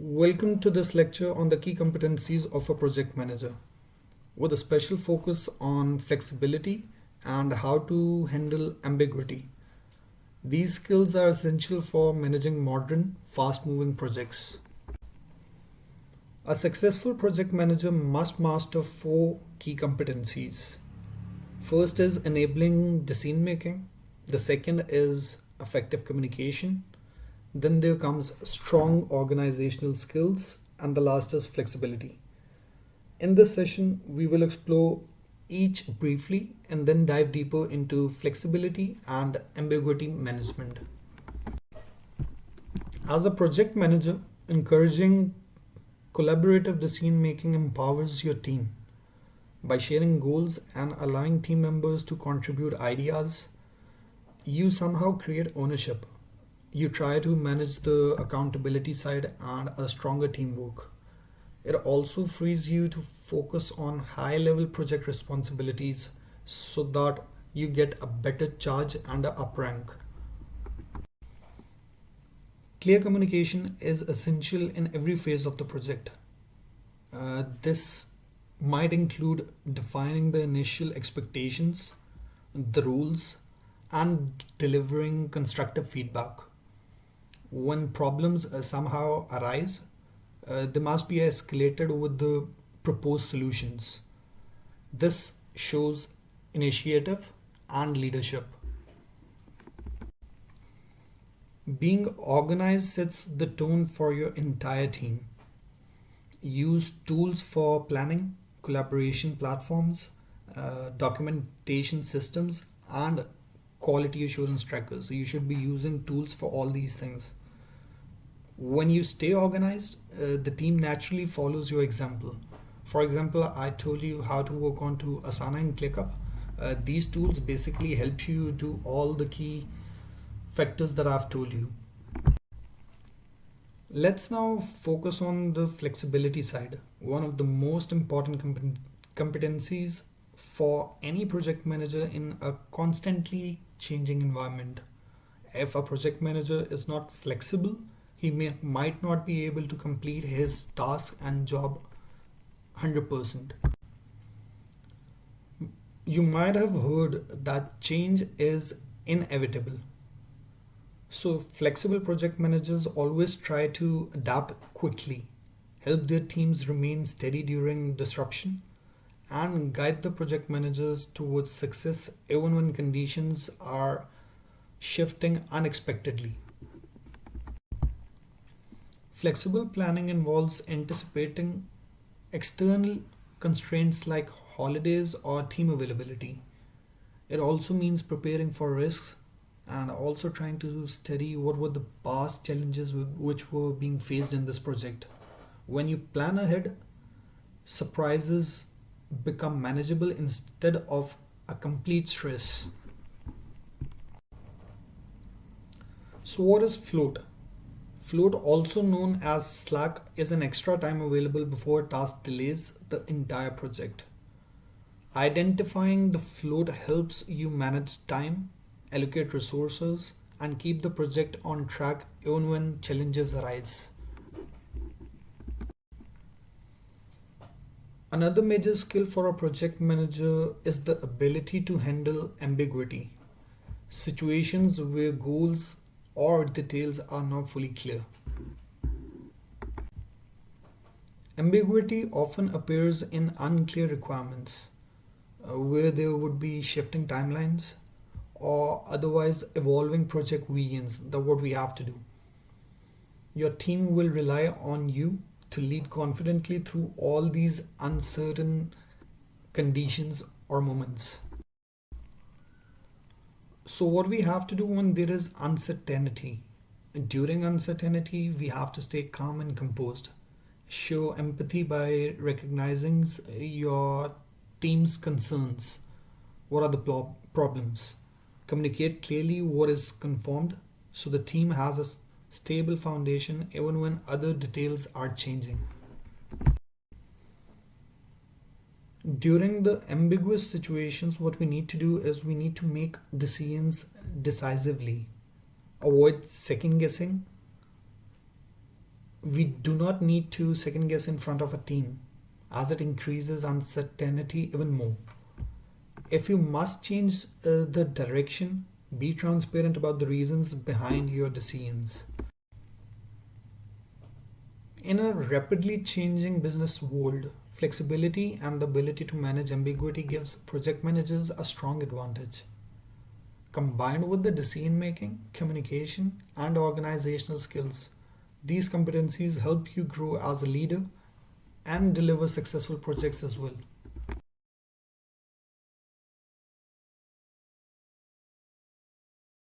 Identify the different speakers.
Speaker 1: Welcome to this lecture on the key competencies of a project manager, with a special focus on flexibility and how to handle ambiguity. These skills are essential for managing modern, fast moving projects. A successful project manager must master four key competencies. First is enabling decision making, the second is effective communication, then there comes strong organizational skills, and the last is flexibility. In this session, we will explore each briefly and then dive deeper into flexibility and ambiguity management. As a project manager, encouraging collaborative decision making empowers your team. By sharing goals and allowing team members to contribute ideas, you somehow create ownership. You try to manage the accountability side and a stronger teamwork. It also frees you to focus on high level project responsibilities so that you get a better charge and a up rank. Clear communication is essential in every phase of the project. This might include defining the initial expectations, the rules, and delivering constructive feedback. When problems somehow arise, they must be escalated with the proposed solutions. This shows initiative and leadership. Being organized sets the tone for your entire team. Use tools for planning, collaboration platforms, documentation systems, and quality assurance trackers. So you should be using tools for all these things. When you stay organized, the team naturally follows your example. For example, I told you how to work on to Asana and ClickUp. These tools basically help you do all the key factors that I've told you. Let's now focus on the flexibility side, one of the most important competencies for any project manager in a constantly changing environment. If a project manager is not flexible, might not be able to complete his task and job 100%. You might have heard that change is inevitable. So, flexible project managers always try to adapt quickly, help their teams remain steady during disruption, and guide the project managers towards success even when conditions are shifting unexpectedly. Flexible planning involves anticipating external constraints like holidays or team availability. It also means preparing for risks and also trying to study what were the past challenges which were being faced in this project. When you plan ahead, surprises become manageable instead of a complete stress. So, what is float? Float, also known as slack, is an extra time available before a task delays the entire project. Identifying the float helps you manage time, allocate resources, and keep the project on track even when challenges arise. Another major skill for a project manager is the ability to handle ambiguity, situations where goals or details are not fully clear. Ambiguity often appears in unclear requirements, where there would be shifting timelines or otherwise evolving project visions that what we have to do. Your team will rely on you to lead confidently through all these uncertain conditions or moments. So, what we have to do when there is uncertainty? During uncertainty, we have to stay calm and composed. Show empathy by recognizing your team's concerns. What are the problems? Communicate clearly what is confirmed so the team has a stable foundation even when other details are changing. During the ambiguous situations, what we need to do is we need to make decisions decisively, avoid second guessing, We do not need to second guess in front of a team, as it increases uncertainty even more. If you must change the direction, be transparent about the reasons behind your decisions. In a rapidly changing business world, flexibility and the ability to manage ambiguity gives project managers a strong advantage. Combined with the decision making, communication, and organizational skills, these competencies help you grow as a leader and deliver successful projects as well.